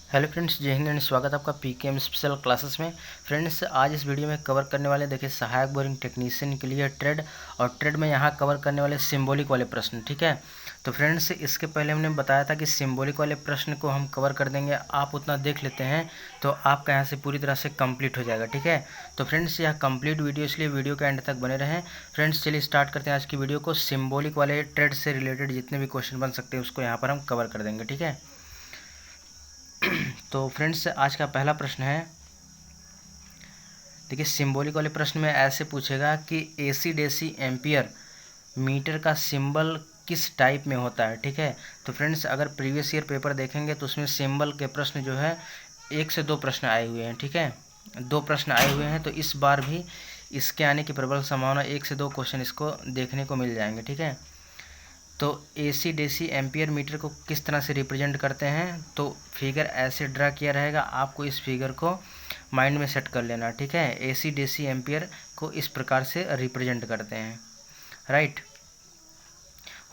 Hello friends, जय Hind and स्वागत है आपका पीकेएम स्पेशल क्लासेस में। फ्रेंड्स, आज इस वीडियो में कवर करने वाले देखिए सहायक बोरिंग टेक्नीशियन के लिए ट्रेड और ट्रेड में यहाँ कवर करने वाले सिंबॉलिक वाले प्रश्न। ठीक है, तो फ्रेंड्स इसके पहले हमने बताया था कि सिंबॉलिक वाले प्रश्न को हम कवर कर देंगे, आप उतना देख लेते हैं तो आपका यहाँ से पूरी तरह से कंप्लीट हो जाएगा। ठीक है, तो फ्रेंड्स यह कंप्लीट वीडियो, इसलिए वीडियो के एंड तक बने रहें। फ्रेंड्स चलिए स्टार्ट करते हैं आज की वीडियो को। सिंबॉलिक वाले ट्रेड से रिलेटेड जितने भी क्वेश्चन बन सकते हैं उसको यहाँ पर हम कवर कर देंगे। ठीक है, तो फ्रेंड्स आज का पहला प्रश्न है, देखिए सिंबॉलिक वाले प्रश्न में ऐसे पूछेगा कि एसी डेसी एम्पियर मीटर का सिंबल किस टाइप में होता है। ठीक है, तो फ्रेंड्स अगर प्रीवियस ईयर पेपर देखेंगे तो उसमें सिंबल के प्रश्न जो है 1 से 2 प्रश्न आए हुए हैं। ठीक है, 2 प्रश्न आए हुए हैं, तो इस बार भी इसके आने की प्रबल संभावना 1 से 2 क्वेश्चन इसको देखने को मिल जाएंगे। ठीक है, तो एसी डेसी एम्पियर मीटर को किस तरह से रिप्रेजेंट करते हैं, तो फिगर ऐसे ड्रा किया रहेगा, आपको इस फिगर को माइंड में सेट कर लेना। ठीक है, एसी डेसी एम्पियर को इस प्रकार से रिप्रेजेंट करते हैं। राइट,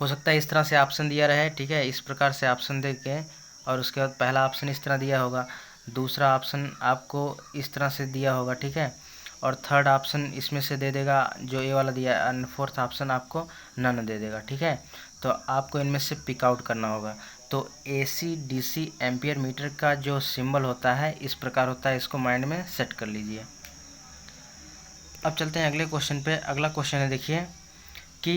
हो सकता है इस तरह से ऑप्शन दिया रहे। ठीक है, इस प्रकार से ऑप्शन दे के और उसके बाद पहला ऑप्शन इस तरह दिया होगा, दूसरा ऑप्शन आपको इस तरह से दिया होगा। ठीक है, और थर्ड ऑप्शन इसमें से दे देगा जो ए वाला दिया है, एंड फोर्थ ऑप्शन आपको नन दे देगा। ठीक है, तो आपको इनमें से पिक आउट करना होगा। तो एसी डीसी एम्पियर मीटर का जो सिंबल होता है इस प्रकार होता है, इसको माइंड में सेट कर लीजिए। अब चलते हैं अगले क्वेश्चन पे। अगला क्वेश्चन है देखिए कि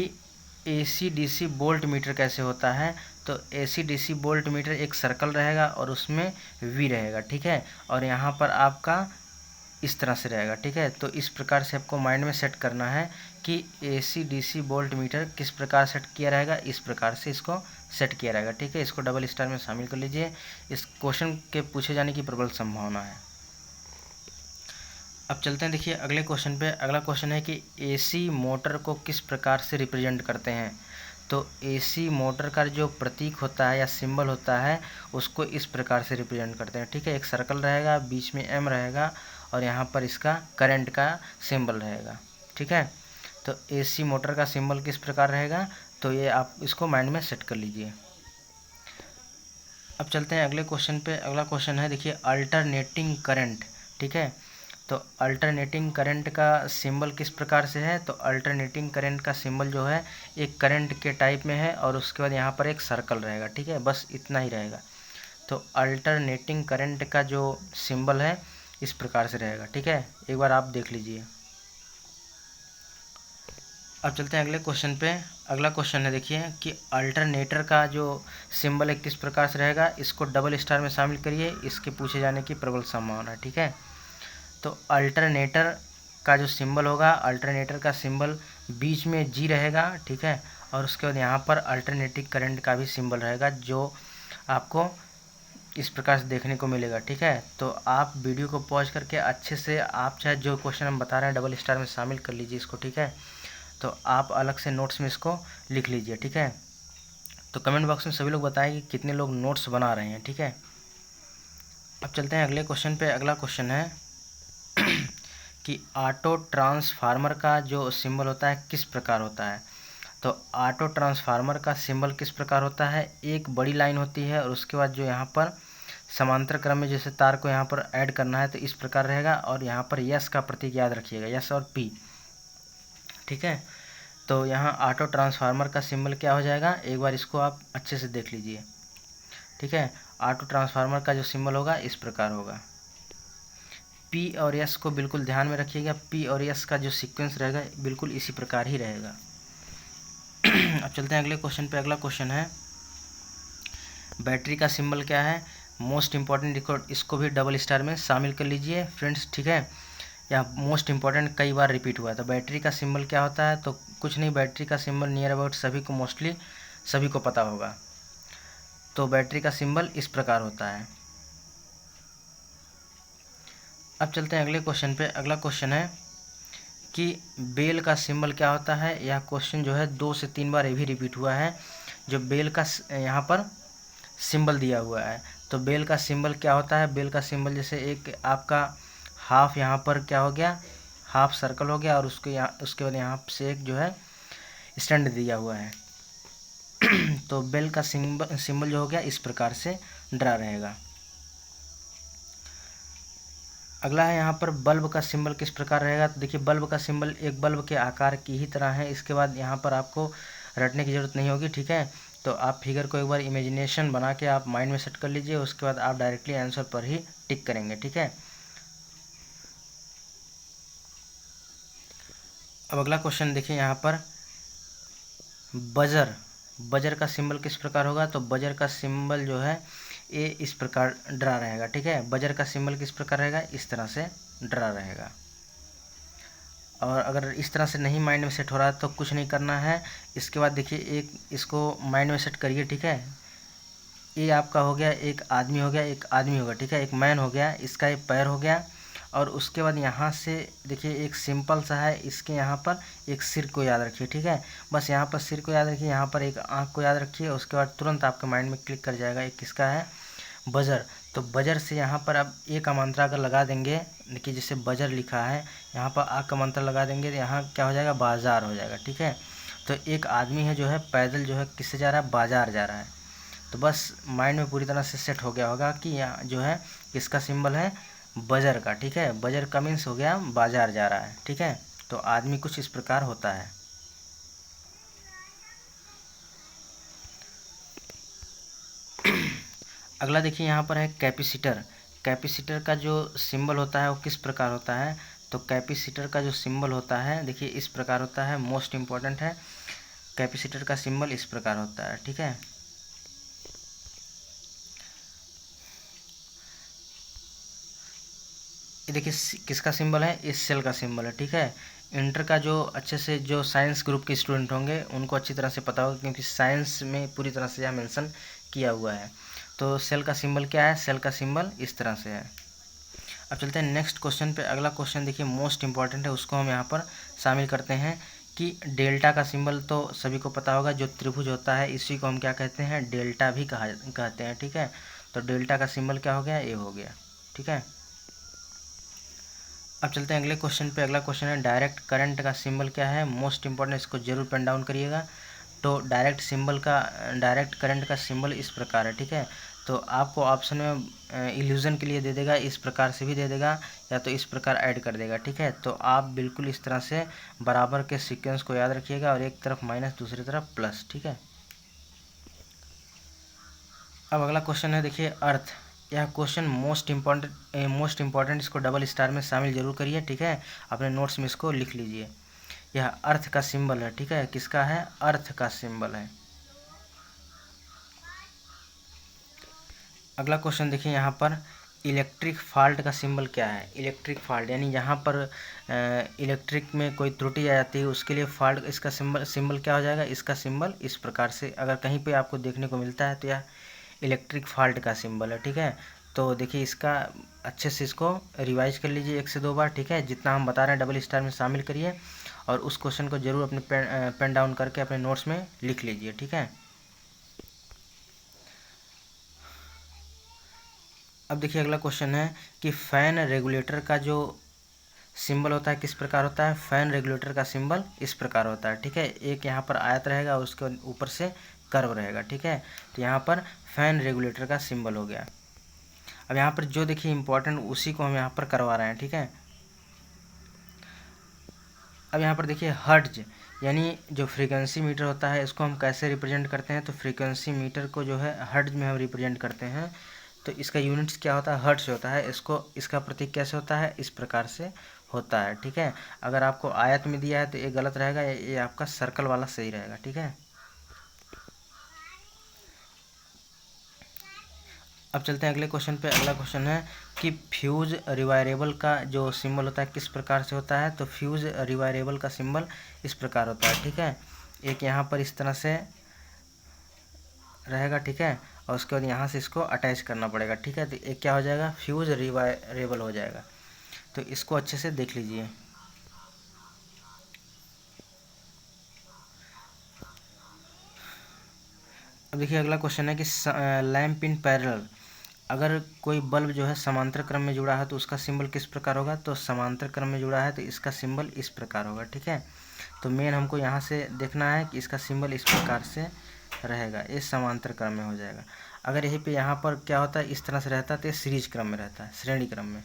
एसी डीसी वोल्ट मीटर कैसे होता है। तो एसी डीसी वोल्ट मीटर एक सर्कल रहेगा और उसमें वी रहेगा। ठीक है, और यहाँ पर आपका इस तरह से रहेगा। ठीक है, तो इस प्रकार से आपको माइंड में सेट करना है कि एसी डीसी वोल्ट मीटर किस प्रकार सेट किया रहेगा, इस प्रकार से इसको सेट किया रहेगा। ठीक है, इसको डबल स्टार में शामिल कर लीजिए, इस क्वेश्चन के पूछे जाने की प्रबल संभावना है। अब चलते हैं देखिए अगले क्वेश्चन पे। अगला क्वेश्चन है कि एसी मोटर को किस प्रकार से रिप्रेजेंट करते हैं। तो एसी मोटर का जो प्रतीक होता है या सिंबल होता है उसको इस प्रकार से रिप्रेजेंट करते हैं। ठीक है, एक सर्कल रहेगा, बीच में एम रहेगा और यहाँ पर इसका करंट का सिंबल रहेगा। ठीक है, तो एसी मोटर का सिंबल किस प्रकार रहेगा, तो ये आप इसको माइंड में सेट कर लीजिए। अब चलते हैं अगले क्वेश्चन पे। अगला क्वेश्चन है देखिए अल्टरनेटिंग करंट। ठीक है, तो अल्टरनेटिंग करंट का सिंबल किस प्रकार से है। तो अल्टरनेटिंग करंट का सिंबल जो है एक करंट के टाइप में है और उसके बाद यहाँ पर एक सर्कल रहेगा। ठीक है, बस इतना ही रहेगा। तो अल्टरनेटिंग करंट का जो सिंबल है इस प्रकार से रहेगा। ठीक है, एक बार आप देख लीजिए। अब चलते हैं अगले क्वेश्चन पे। अगला क्वेश्चन है देखिए कि अल्टरनेटर का जो सिंबल है किस प्रकार से रहेगा, इसको डबल स्टार में शामिल करिए, इसके पूछे जाने की प्रबल संभावना है। ठीक है, तो अल्टरनेटर का जो सिंबल होगा, अल्टरनेटर का सिंबल बीच में जी रहेगा। ठीक है, और उसके बाद यहाँ पर अल्टरनेटिंग करंट का भी सिंबल रहेगा जो आपको इस प्रकार से देखने को मिलेगा। ठीक है, तो आप वीडियो को पॉज करके अच्छे से आप चाहे जो क्वेश्चन हम बता रहे हैं डबल स्टार में शामिल कर लीजिए इसको। ठीक है, तो आप अलग से नोट्स में इसको लिख लीजिए। ठीक है, तो कमेंट बॉक्स में सभी लोग बताएं कि कितने लोग नोट्स बना रहे हैं। ठीक है, अब चलते हैं अगले क्वेश्चन पे। अगला क्वेश्चन है कि ऑटो ट्रांसफार्मर का जो सिंबल होता है किस प्रकार होता है। तो ऑटो ट्रांसफार्मर का सिंबल किस प्रकार होता है, एक बड़ी लाइन होती है और उसके बाद जो यहाँ पर समांतर क्रम में जैसे तार को यहाँ पर ऐड करना है तो इस प्रकार रहेगा, और यहाँ पर यस का प्रतीक याद रखिएगा, यस और पी। ठीक है, तो यहाँ ऑटो ट्रांसफार्मर का सिंबल क्या हो जाएगा, एक बार इसको आप अच्छे से देख लीजिए। ठीक है, ऑटो ट्रांसफार्मर का जो सिंबल होगा इस प्रकार होगा। पी और एस को बिल्कुल ध्यान में रखिएगा, पी और एस का जो सीक्वेंस रहेगा बिल्कुल इसी प्रकार ही रहेगा। अब चलते हैं अगले क्वेश्चन पे। अगला क्वेश्चन है बैटरी का सिंबल क्या है, मोस्ट इम्पॉर्टेंट रिकॉर्ड, इसको भी डबल स्टार में शामिल कर लीजिए फ्रेंड्स। ठीक है, यह मोस्ट इम्पॉर्टेंट कई बार रिपीट हुआ है। तो बैटरी का सिंबल क्या होता है, तो कुछ नहीं, बैटरी का सिंबल नियर अबाउट सभी को मोस्टली सभी को पता होगा। तो बैटरी का सिंबल इस प्रकार होता है। अब चलते हैं अगले क्वेश्चन पे। अगला क्वेश्चन है कि बेल का सिंबल क्या होता है। यह क्वेश्चन जो है 2 से 3 बार ये भी रिपीट हुआ है। जो बेल का यहाँ पर सिंबल दिया हुआ है, तो बेल का सिंबल क्या होता है, बेल का सिंबल जैसे एक आपका हाफ यहाँ पर क्या हो गया, हाफ सर्कल हो गया और उसके बाद यहाँ से एक जो है स्टैंड दिया हुआ है। तो बेल का सिंबल जो हो गया इस प्रकार से ड्रा रहेगा। अगला है यहाँ पर बल्ब का सिंबल किस प्रकार रहेगा। तो देखिए बल्ब का सिंबल एक बल्ब के आकार की ही तरह है। इसके बाद यहाँ पर आपको रटने की ज़रूरत नहीं होगी, ठीक है। तो आप फिगर को एक बार इमेजिनेशन बना के आप माइंड में सेट कर लीजिए, उसके बाद आप डायरेक्टली आंसर पर ही टिक करेंगे, ठीक है। अब अगला क्वेश्चन देखिए यहाँ पर बजर का सिंबल किस प्रकार होगा। तो बजर का सिंबल जो है ये इस प्रकार ड्रा रहेगा, ठीक है। बजर का सिंबल किस प्रकार रहेगा, इस तरह से ड्रा रहेगा। और अगर इस तरह से नहीं माइंड में सेट हो रहा है तो कुछ नहीं करना है। इसके बाद देखिए एक इसको माइंड में सेट करिए, ठीक है। ये आपका हो गया, एक आदमी हो गया, एक आदमी होगा, ठीक है, एक मैन हो गया, इसका एक पैर हो गया। और उसके बाद यहाँ से देखिए एक सिंपल सा है, इसके यहाँ पर एक सिर को याद रखिए, ठीक है। बस यहाँ पर सिर को याद रखिए, यहाँ पर एक आँख को याद रखिए। उसके बाद तुरंत आपके माइंड में क्लिक कर जाएगा एक किसका है, बजर। तो बजर से यहाँ पर आप ए का मंत्रा अगर लगा देंगे, देखिए जैसे बजर लिखा है, यहाँ पर आ का मंत्र लगा देंगे तो यहाँ क्या हो जाएगा, बाजार हो जाएगा, ठीक है। तो एक आदमी है जो है पैदल जो है किससे जा रहा है, बाजार जा रहा है। तो बस माइंड में पूरी तरह से सेट हो गया होगा कि यहाँ जो है किसका सिंबल है, बजर का, ठीक है। बजर का मीन्स हो गया बाजार जा रहा है, ठीक है। तो आदमी कुछ इस प्रकार होता है। अगला देखिए यहाँ पर है कैपेसिटर। कैपेसिटर का जो सिंबल होता है वो किस प्रकार होता है। तो कैपेसिटर का जो सिंबल होता है देखिए इस प्रकार होता है, मोस्ट इम्पॉर्टेंट है। कैपेसिटर का सिंबल इस प्रकार होता है, ठीक है। ये देखिए किसका सिंबल है, इस सेल का सिंबल है, ठीक है। इंटर का जो अच्छे से जो साइंस ग्रुप के स्टूडेंट होंगे उनको अच्छी तरह से पता होगा, क्योंकि साइंस में पूरी तरह से यह मेंशन किया हुआ है। तो सेल का सिंबल क्या है, सेल का सिंबल इस तरह से है। अब चलते हैं नेक्स्ट क्वेश्चन पे। अगला क्वेश्चन देखिए मोस्ट इंपॉर्टेंट है, उसको हम यहाँ पर शामिल करते हैं कि डेल्टा का सिंबल तो सभी को पता होगा, जो त्रिभुज होता है इसी को हम क्या कहते हैं, डेल्टा भी कहते हैं, ठीक है। तो डेल्टा का सिंबल क्या हो गया, ए हो गया, ठीक है। अब चलते हैं अगले क्वेश्चन पे। अगला क्वेश्चन है डायरेक्ट करंट का सिंबल क्या है, मोस्ट इंपॉर्टेंट, इसको जरूर पेन डाउन करिएगा। तो डायरेक्ट करंट का सिंबल इस प्रकार है, ठीक है। तो आपको ऑप्शन में इल्यूजन के लिए दे देगा, इस प्रकार से भी दे देगा या तो इस प्रकार ऐड कर देगा, ठीक है। तो आप बिल्कुल इस तरह से बराबर के सीक्वेंस को याद रखिएगा और एक तरफ माइनस दूसरी तरफ प्लस, ठीक है। अब अगला क्वेश्चन है देखिए अर्थ। यह क्वेश्चन मोस्ट इम्पॉर्टेंट, इसको डबल स्टार में शामिल जरूर करिए, ठीक है। अपने नोट्स में इसको लिख लीजिए। यह अर्थ का सिंबल है, ठीक है। किसका है, अर्थ का सिंबल है। अगला क्वेश्चन देखिए यहाँ पर इलेक्ट्रिक फॉल्ट का सिंबल क्या है। इलेक्ट्रिक फॉल्ट यानी यहाँ पर इलेक्ट्रिक में कोई त्रुटि आ जाती है, उसके लिए फॉल्ट, इसका सिंबल क्या हो जाएगा, इसका सिंबल इस प्रकार से अगर कहीं पे आपको देखने को मिलता है तो यह इलेक्ट्रिक फॉल्ट का सिंबल है, ठीक है। तो देखिए इसका अच्छे से इसको रिवाइज कर लीजिए 1 से 2 बार, ठीक है। जितना हम बता रहे हैं डबल स्टार में शामिल करिए और उस क्वेश्चन को जरूर अपने पेन डाउन करके अपने नोट्स में लिख लीजिए, ठीक है। अब देखिए अगला क्वेश्चन है कि फैन रेगुलेटर का जो सिंबल होता है किस प्रकार होता है। फैन रेगुलेटर का सिंबल इस प्रकार होता है, ठीक है। एक यहाँ पर आयत रहेगा और उसके ऊपर से कर्व रहेगा, ठीक है। तो यहाँ पर फैन रेगुलेटर का सिंबल हो गया। अब यहाँ पर जो देखिए इंपॉर्टेंट उसी को हम यहाँ पर करवा रहे हैं, ठीक है। अब यहाँ पर देखिए हर्ट्ज यानी जो फ्रीक्वेंसी मीटर होता है इसको हम कैसे रिप्रेजेंट करते हैं। तो फ्रीक्वेंसी मीटर को जो है हर्ट्ज में हम रिप्रेजेंट करते हैं। तो इसका यूनिट्स क्या होता है, हर्ट्ज होता है। इसका प्रतीक कैसे होता है, इस प्रकार से होता है, ठीक है। अगर आपको आयत में दिया है तो ये गलत रहेगा, ये आपका सर्कल वाला सही रहेगा, ठीक है। अब चलते हैं अगले क्वेश्चन पे। अगला क्वेश्चन है कि फ्यूज रिवायरेबल का जो सिंबल होता है किस प्रकार से होता है। तो फ्यूज रिवायरेबल का सिंबल इस प्रकार होता है, ठीक है। एक यहाँ पर इस तरह से रहेगा, ठीक है। और उसके बाद यहाँ से इसको अटैच करना पड़ेगा, ठीक है। तो एक क्या हो जाएगा, फ्यूज रिवायरेबल हो जाएगा। तो इसको अच्छे से देख लीजिए। अब देखिए अगला क्वेश्चन है कि लैंप इन पैरेलल, अगर कोई बल्ब जो है समांतर क्रम में जुड़ा है तो उसका सिंबल किस प्रकार होगा। तो समांतर क्रम में जुड़ा है तो इसका सिंबल इस प्रकार होगा, ठीक है। तो मेन हमको यहाँ से देखना है कि इसका सिंबल इस प्रकार से रहेगा, ये समांतर क्रम में हो जाएगा। अगर यहीं पे यहाँ पर क्या होता है, इस तरह से रहता है तो ये सीरीज क्रम में रहता है, श्रेणी क्रम में।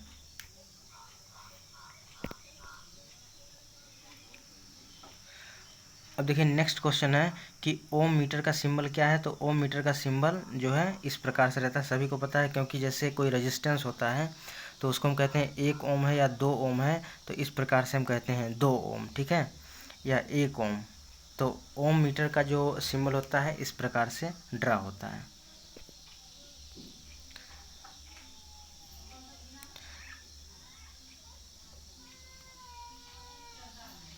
अब देखिए नेक्स्ट क्वेश्चन है कि ओम मीटर का सिंबल क्या है। तो ओम मीटर का सिंबल जो है इस प्रकार से रहता है, सभी को पता है, क्योंकि जैसे कोई रेजिस्टेंस होता है तो उसको हम कहते हैं 1 ओम है या 2 ओम है, तो इस प्रकार से हम कहते हैं 2 ओम, ठीक है, या 1 ओम। तो ओम मीटर का जो सिंबल होता है इस प्रकार से ड्रा होता है।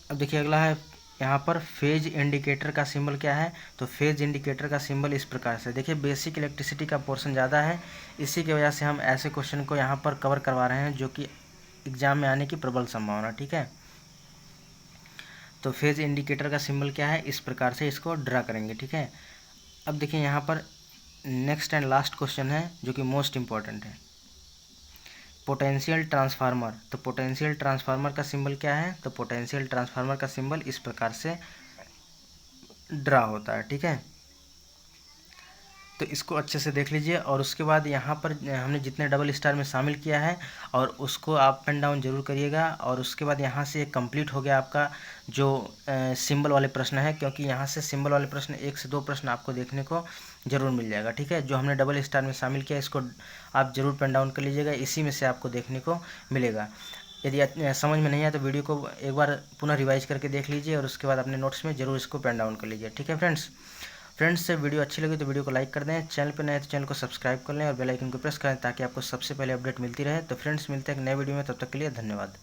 अब देखिए अगला है यहाँ पर फेज इंडिकेटर का सिंबल क्या है। तो फेज इंडिकेटर का सिंबल इस प्रकार से, देखिए बेसिक इलेक्ट्रिसिटी का पोर्शन ज़्यादा है, इसी की वजह से हम ऐसे क्वेश्चन को यहाँ पर कवर करवा रहे हैं जो कि एग्जाम में आने की प्रबल संभावना, ठीक है। तो फेज इंडिकेटर का सिंबल क्या है, इस प्रकार से इसको ड्रा करेंगे, ठीक है। अब देखिए यहाँ पर नेक्स्ट एंड लास्ट क्वेश्चन है जो कि मोस्ट इम्पॉर्टेंट है, पोटेंशियल ट्रांसफार्मर। तो पोटेंशियल ट्रांसफार्मर का सिंबल क्या है। तो पोटेंशियल ट्रांसफार्मर का सिंबल इस प्रकार से ड्रा होता है, ठीक है। तो इसको अच्छे से देख लीजिए, और उसके बाद यहाँ पर हमने जितने डबल स्टार में शामिल किया है और उसको अप एंड डाउन जरूर करिएगा। और उसके बाद यहाँ से कंप्लीट हो गया आपका जो सिंबल वाले प्रश्न है, क्योंकि यहाँ से सिंबल वाले प्रश्न 1 से 2 प्रश्न आपको देखने को जरूर मिल जाएगा, ठीक है। जो हमने डबल स्टार में शामिल किया इसको आप जरूर पेन डाउन कर लीजिएगा, इसी में से आपको देखने को मिलेगा। यदि समझ में नहीं आया तो वीडियो को एक बार पुनः रिवाइज करके देख लीजिए और उसके बाद अपने नोट्स में जरूर इसको पेन डाउन कर लीजिए, ठीक है फ्रेंड्स से वीडियो अच्छी लगी तो वीडियो को लाइक कर दें, चैनल पर नए तो चैनल को सब्सक्राइब कर लें और बेल आइकन को प्रेस करें ताकि आपको सबसे पहले अपडेट मिलती रहे। तो फ्रेंड्स मिलते हैं एक नए वीडियो में, तब तक के लिए धन्यवाद।